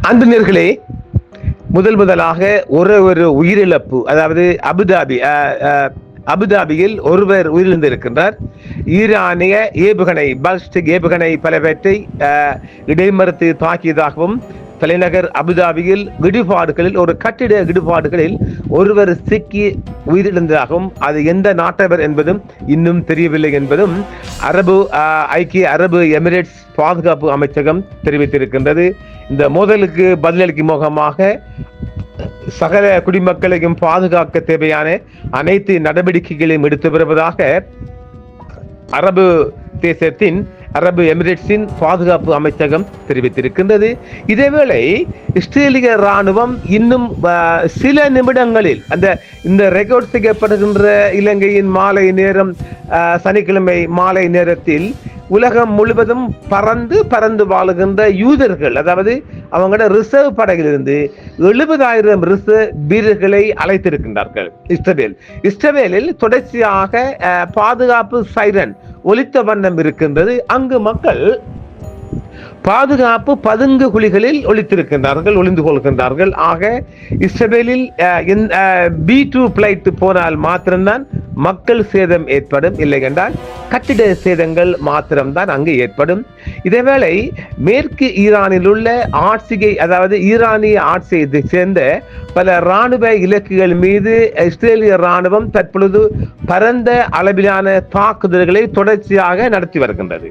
அன்பினர்களே, முதலாக ஒரு உயிரிழப்பு, அதாவது அபுதாபியில் ஒருவர் உயிரிழந்திருக்கின்றார். ஈரானிய ஏவுகணை, பாலிஸ்டிக் ஏவுகணை பலவற்றை இடைமறுத்து தாக்கியதாகவும், தலைநகர் அபுதாபியில் ஒரு கட்டிட இடிபாடுகளில் ஒருவர் சிக்கி உயிரிழந்ததாகவும், அது எந்த நாட்டவர் என்பதும் இன்னும் தெரியவில்லை என்பதும் ஐக்கிய அரபு எமிரேட்ஸ் பாதுகாப்பு அமைச்சகம் தெரிவித்திருக்கின்றது. இந்த மோதலுக்கு பதிலளிக்கும் முகமாக சகல குடிமக்களையும் பாதுகாக்க தேவையான அனைத்து நடவடிக்கைகளையும் எடுத்து வருவதாக அரபு எமிரேட்ஸின் பாதுகாப்பு அமைச்சகம் தெரிவித்திருக்கின்றது. இதேவேளை இஸ்ரேலிய ராணுவம் இன்னும் சில நிமிடங்களில் இந்த ரெக்கார்ட் செய்யப்படுகின்ற இலங்கையின் மாலை நேரம், சனிக்கிழமை மாலை நேரத்தில் உலகம் முழுவதும் பறந்து வாழுகின்ற யூதர்கள், அதாவது அவங்களோட ரிசர்வ் படையிலிருந்து 70,000 ரிசர்வ் வீரர்களை அழைத்திருக்கின்றார்கள். இஸ்ரேலில் தொடர்ச்சியாக பாதுகாப்பு சைரன் ஒலித்த வண்ணம் இருக்கின்றது. அங்கு மக்கள் பாதுகாப்பு பதுங்கு குழிகளில் ஒளிந்து கொள்கின்றார்கள். ஆக இஸ்ரேலில் B2 பிளைட் போனால் மாத்திரம்தான் மக்கள் சேதம் ஏற்படும், இல்லை என்றால் கட்டிட சேதங்கள் மாத்திரம்தான் அங்கு ஏற்படும். இதேவேளை மேற்கு ஈரானில் உள்ள ஈரானிய ஆட்சியை சேர்ந்த பல இராணுவ இலக்குகள் மீது இஸ்ரேலிய இராணுவம் தற்பொழுது பரந்த அளவிலான தாக்குதல்களை தொடர்ச்சியாக நடத்தி வருகின்றது.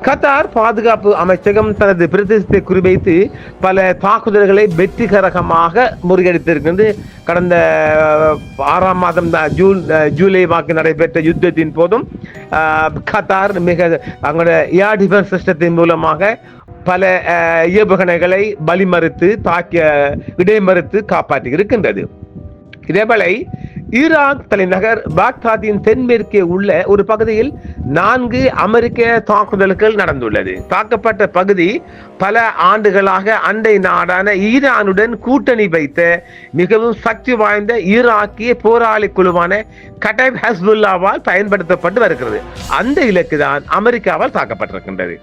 கத்தார் பாதுகாப்பு அமைச்சகம் தனது பிரதேசத்தை குறிவைத்து பல தாக்குதல்களை வெற்றிகரமாக முறியடித்திருக்கிறது. கடந்த 6ஆம் மாதம் ஜூலை வாக்கு நடைபெற்ற யுத்தத்தின் போதும் கத்தார் அவங்களோட ஏர் டிஃபென்ஸ் சிஸ்டத்தின் மூலமாக பல ஏவுகணைகளை இடைமறுத்து காப்பாற்றி இருக்கின்றது. இதேவேளை ஈராக் தலைநகர் பாக்தாதின் தென்மேற்கே உள்ள ஒரு பகுதியில் 4 அமெரிக்க தாக்குதல்கள் நடந்துள்ளது. தாக்கப்பட்ட பகுதி பல ஆண்டுகளாக அண்டை நாடான ஈரானுடன் கூட்டணி வைத்த மிகவும் சக்தி வாய்ந்த ஈராக்கிய போராளி குழுவான கடைப் ஹஸ்புல்லாவால் பயன்படுத்தப்பட்டு வருகிறது. அந்த இலக்குதான் அமெரிக்காவால் தாக்கப்பட்டிருக்கின்றது.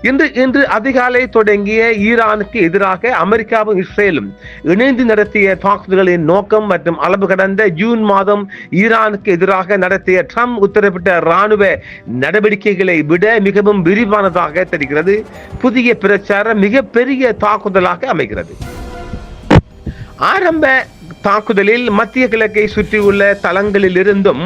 இன்று அதிகாலை தொடங்கிய ஈரானுக்கு எதிராக அமெரிக்காவும் இஸ்ரேலும் இணைந்து நடத்திய தாக்குதல்களின் நோக்கம் மற்றும் அளவு கடந்த ஜூன் மாதம் ஈரானுக்கு எதிராக நடத்திய ட்ரம்ப் உத்தரவிட்ட இராணுவ நடவடிக்கைகளை விட மிகவும் விரிவானதாக தெரிகிறது. புதிய பிரச்சாரம் மிகப்பெரிய தாக்குதலாக அமைகிறது. ஆரம்ப தாக்குதலில் மத்திய கிழக்கை சுற்றியுள்ள தளங்களில் இருந்தும்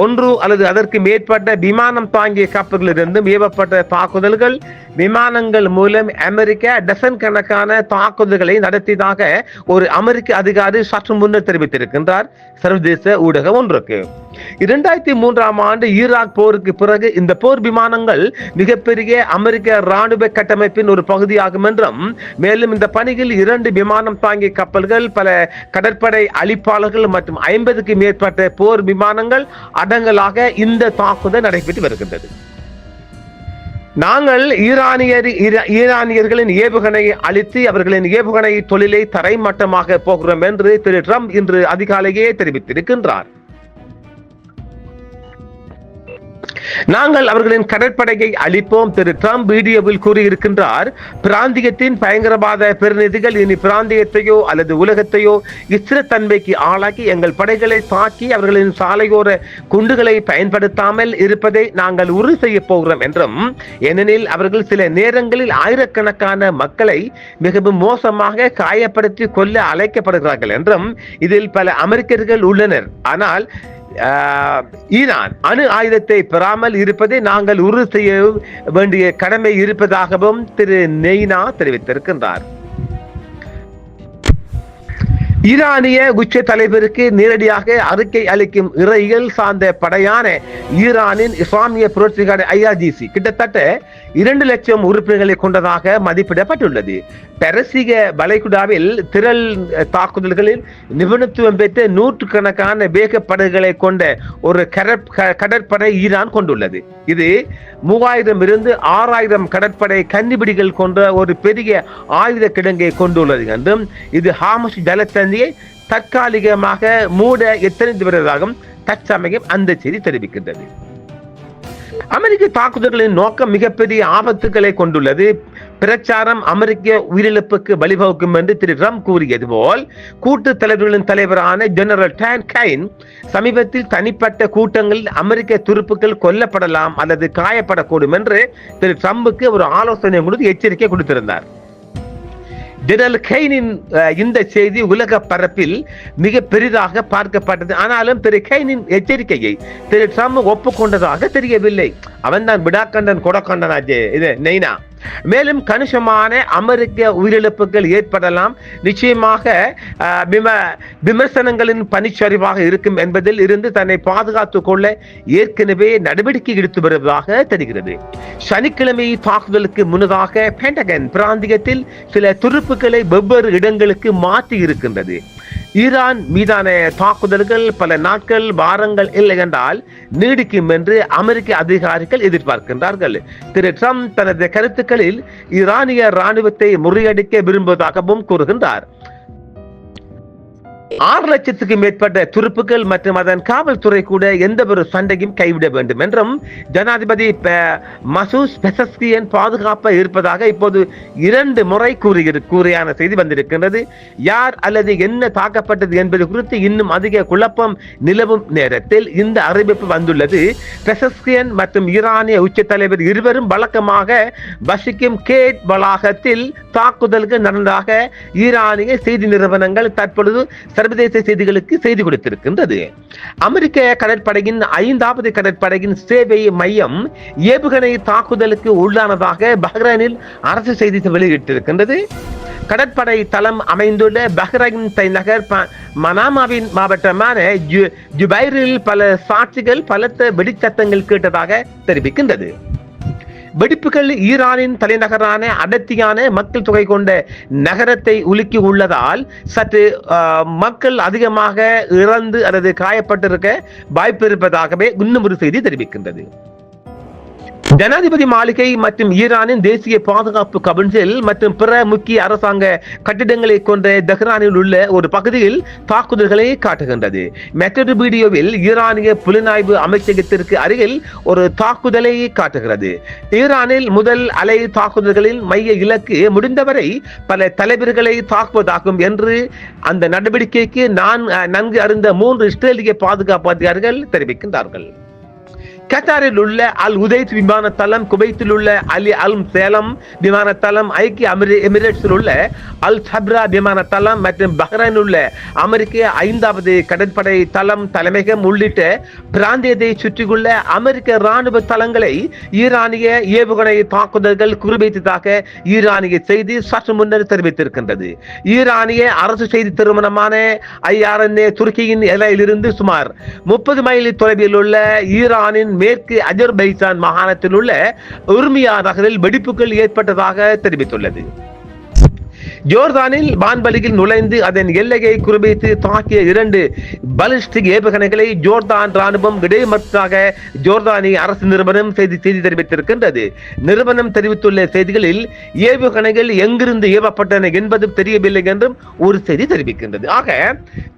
1 அல்லது அதற்கு மேற்பட்ட விமானம் தாங்கிய கப்பல்களிலிருந்தும் ஏவப்பட்ட தாக்குதல்கள் விமானங்கள் மூலம் அமெரிக்கா டசன் கணக்கான தாக்குதல்களை நடத்தியதாக ஒரு அமெரிக்க அதிகாரி சற்று முன்னர் தெரிவித்திருக்கின்றார் சர்வதேச ஊடகம் ஒன்றுக்கு. 2003ஆம் ஆண்டு ஈராக் போருக்கு பிறகு இந்த போர் விமானங்கள் மிகப்பெரிய அமெரிக்க இராணுவ கட்டமைப்பின் ஒரு பகுதியாகும் என்றும், மேலும் இந்த பணியில் 2 விமானம் தாங்கிய கப்பல்கள், பல கடற்படை அழிப்பாளர்கள் மற்றும் 50க்கு மேற்பட்ட போர் விமானங்கள் அடங்கலாக இந்த தாக்குதல் நடைபெற்று வருகின்றது. நாங்கள் ஈரானியர்களின் ஏவுகணையை அழித்து அவர்களின் ஏவுகணை தொழிலை தரைமட்டமாக போகிறோம் என்று திரு ட்ரம்ப் இன்று அதிகாலையே தெரிவித்திருக்கின்றார். நாங்கள் அவர்களின் கடற்படையை அழிப்போம், திரு ட்ரம்ப் வீடியோவில் கூறியிருக்கின்றார். பிராந்தியத்தின் பயங்கரவாத பிரதிநிதிகள் இனி பிராந்தியத்தையோ அல்லது உலகத்தையோ இஸ்ரத்தன்மைக்கு ஆளாக்கி எங்கள் படைகளை தாக்கி அவர்களின் சாலையோர குண்டுகளை பயன்படுத்தாமல் இருப்பதை நாங்கள் உறுதி செய்ய போகிறோம் என்றும், ஏனெனில் அவர்கள் சில நேரங்களில் ஆயிரக்கணக்கான மக்களை மிகவும் மோசமாக காயப்படுத்தி கொல்ல அழைக்கப்படுகிறார்கள் என்றும், இதில் பல அமெரிக்கர்கள் உள்ளனர், ஆனால் ஈரான் அணு ஆயுதத்தை பெறாமல் இருப்பதை நாங்கள் உறுதி செய்ய வேண்டிய கடமை இருப்பதாகவும் திரு நெய்னா தெரிவித்திருக்கின்றார். ஈரானிய உச்ச தலைவருக்கு நேரடியாக அறிக்கை அளிக்கும் இறையியல் சார்ந்த படையான ஈரானின் இஸ்லாமிய புரட்சிகர IRGC கிட்டத்தட்ட 2 லட்சம் உறுப்பினர்களை கொண்டதாக மதிப்பிடப்பட்டுள்ளது. பெர்சிய வளைகுடாவில் திரள் தாக்குதல்களில் நிபுணத்துவம் பெற்ற 100கணக்கான வேகப்படைகளை கொண்ட ஒரு கடற்படை ஈரான் கொண்டுள்ளது. இது 3000 இருந்து 6000 கடற்படை கன்னிபிடிகள் கொண்ட ஒரு பெரிய ஆயுத கிடங்கை கொண்டுள்ளது என்றும், இது ஹாமஸ் ஜலசந்தியை தற்காலிகமாக மூட எத்தனைத்து வருவதாகவும் தற்சமயம் அந்த செய்தி தெரிவிக்கின்றது. அமெரிக்க தாக்குதல்களின் நோக்கம் மிகப்பெரிய ஆபத்துக்களை கொண்டுள்ளது. பிரச்சாரம் அமெரிக்க உயிரிழப்புக்கு வழிவகுக்கும் என்று திரு ட்ரம்ப் கூறியது போல் கூட்டு தலைவர்களின் தலைவரான ஜெனரல் டான் கைன் சமீபத்தில் தனிப்பட்ட கூட்டங்களில் அமெரிக்க துருப்புக்கள் கொல்லப்படலாம் அல்லது காயப்படக்கூடும் என்று திரு ட்ரம்புக்கு ஒரு ஆலோசனை கொடுத்து எச்சரிக்கை கொடுத்திருந்தார். ஜெனரல் கைனின் இந்த செய்தி உலக பரப்பில் மிக பெரிதாக பார்க்கப்பட்டது. ஆனாலும் திரு கைனின் எச்சரிக்கையை திரு ட்ரம்ப் ஒப்புக்கொண்டதாக தெரியவில்லை. அவன் தான் விடாக்கண்டன் கொடக்கண்டனாச்சே இது நெய்னா. மேலும் கணிசமான அமெரிக்க உயிரிழப்புகள் ஏற்படலாம், நிச்சயமாக விமர்சனங்களின் பனிச்சரிவாக இருக்கும் என்பதில் இருந்து தன்னை பாதுகாத்துக் கொள்ள ஏற்கனவே நடவடிக்கை எடுத்து வருவதாக தெரிகிறது. சனிக்கிழமை தாக்குதலுக்கு முன்னதாக பென்டகன் பிராந்தியத்தில் சில துருப்புக்களை வெவ்வேறு இடங்களுக்கு மாற்றி இருக்கின்றது. ஈரான் மீதான தாக்குதல்கள் பல நாட்கள் வாரங்கள் இல்லை என்றால் நீடிக்கும் என்று அமெரிக்க அதிகாரிகள் எதிர்பார்க்கின்றார்கள். திரு ட்ரம்ப் தனது கருத்துக்களில் ஈரானிய ராணுவத்தை முறியடிக்க விரும்புவதாகவும் கூறுகின்றார். 6 லட்சத்துக்கு மேற்பட்ட துருப்புகள் மற்றும் அதன் காவல்துறை கூட எந்த ஒரு சண்டையும் கைவிட வேண்டும் என்றும் ஜனாதிபதி மசூத் பெசஸ்கியன் பாதுகாப்பாக இருப்பதாக இப்போது 2 முறை கூறியான செய்தி வந்திருக்கின்றது. யார் அல்லது என்ன தாக்கப்பட்டது என்பது குறித்து இன்னும் அதிக குழப்பம் நிலவும் நேரத்தில் இந்த அறிவிப்பு வந்துள்ளது. பெசஸ்கியன் மற்றும் ஈரானிய உச்ச தலைவர் இருவரும் வழக்கமாக வசிக்கும் கேட் வளாகத்தில் தாக்குதல்கள் நடந்ததாக ஈரானிய செய்தி நிறுவனங்கள் தற்பொழுது சர்வதேச செய்திகளுக்கு செய்தி கொடுத்திருக்கின்றது. அமெரிக்க கடற்படையின் 5வது கடற்படையின் சேவை மையம் ஏவுகணை தாக்குதலுக்கு உள்ளானதாக பஹ்ரைனில் அரசு செய்தி வெளியிட்டிருக்கின்றது. கடற்படை தளம் அமைந்துள்ள பஹ்ரைன் தலைநகர் மனாமாவின் மாவட்டமான ஜுபைரில் பல சாட்சிகள் பலத்த வெடிச்சத்தங்கள் கேட்டதாக தெரிவிக்கின்றது. வெடிப்புகள் ஈரானின் தலைநகரான அடர்த்தியான மக்கள் தொகை கொண்ட நகரத்தை உலுக்கி உள்ளதால் சற்று மக்கள் அதிகமாக இறந்து அல்லது காயப்பட்டிருக்க வாய்ப்பு இருப்பதாகவே இன்னும் ஒரு செய்தி தெரிவிக்கின்றது. ஜனாதிபதி மாளிகை மற்றும் ஈரானின் தேசிய பாதுகாப்பு கவுன்சில் மற்றும் பிற முக்கிய அரசாங்க கட்டிடங்களை கொண்ட தெஹ்ரானில் உள்ள ஒரு பகுதியில் தாக்குதல்களை காட்டுகின்றது. மற்றொரு வீடியோவில் ஈரானிய புலனாய்வு அமைச்சகத்திற்கு அருகில் ஒரு தாக்குதலை காட்டுகிறது. ஈரானில் முதல் அலை தாக்குதல்களில் மைய இலக்கு முடிந்தவரை பல தலைவர்களை தாக்குவதாகும் என்று அந்த நடவடிக்கைக்கு நன்கு அறிந்த 3 இஸ்ரேலிய பாதுகாப்பு அதிகாரிகள் தெரிவிக்கின்றார்கள். கத்தாரில் உள்ள அல் உதைத் விமான தளம், குவைத்தில் உள்ள அலி அல் சேலம் விமான தளம், ஐக்கிய எமிரேட்ஸில் உள்ள அல் சப்ரா விமான தளம் மற்றும் பஹ்ரைனில் உள்ள அமெரிக்க 5வது கடற்படை தளம் தலைமையகம் உள்ளிட்ட பிராந்தியத்தை சுற்றியுள்ள அமெரிக்க ராணுவ தளங்களை ஈரானிய ஏவுகணை தாக்குதல்கள் குறிவைத்ததாக ஈரானிய செய்தி சற்று முன்னர் தெரிவித்திருக்கின்றது. ஈரானிய அரசு செய்தி நிறுவனமான IRNA துருக்கியின் எல்லையிலிருந்து சுமார் 30 மைல் தொலைவில் உள்ள ஈரானின் மேற்கு அஜர்பைஜான் மாகாணத்தில் உள்ள உர்மியா நகரில் வெடிப்புகள் ஏற்பட்டதாக தெரிவித்துள்ளது. ஜோர்தானில் வான்வெளியில் நுழைந்து அதன் எல்லையை குறிவைத்து தாக்கிய 2 பாலிஸ்டிக் ஏவுகணைகளை ஜோர்தான் ராணுவம் இடைமறித்ததாக ஜோர்தானிய அரசு நிறுவனம் செய்தி தெரிவித்திருக்கின்றது. நிறுவனம் தெரிவித்துள்ள செய்திகளில் ஏவுகணைகள் எங்கிருந்து ஏவப்பட்டன என்பது தெரியவில்லை என்றும் ஒரு செய்தி தெரிவிக்கின்றது. ஆக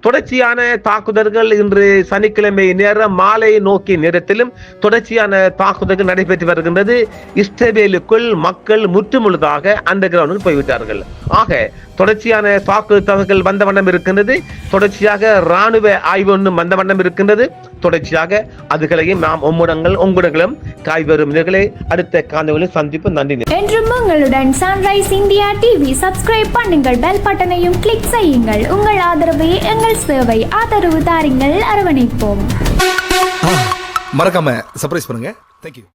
தொடர்ச்சியான தாக்குதல்கள் இன்று சனிக்கிழமை நேரம் மாலை நோக்கி நேரத்திலும் தொடர்ச்சியான தாக்குதல்கள் நடைபெற்று வருகின்றது. இஸ்ரேலுக்குள் மக்கள் முற்றுமுழுதாக அண்டர் கிரவுண்டில் போய்விட்டார்கள். ஆக தொடர்ச்சியான தாக்குதல்கள் வந்த வண்ணம் இருக்கின்றது. தொடர்ச்சியாக ராணுவ ஆய்வு ஒன்றும் வந்த வண்ணம் இருக்கின்றது. தொடர்ச்சியாக அதுகளையும் நாம் உங்களும் காய்வரும் அடுத்த காணொளியில் சந்திப்பு. நன்றி. என்றும் உங்களுடன் சன்ரைஸ் இந்தியா டிவி சப்ஸ்கிரைப் பண்ணுங்கள், பெல் பட்டனையும் கிளிக் செய்யுங்கள். உங்கள் ஆதரவை எங்கள் சேவை, ஆதரவு தாருங்கள், அரவணைப்போம். மறக்காம சர்ப்ரைஸ் பண்ணுங்க. தேங்க்யூ.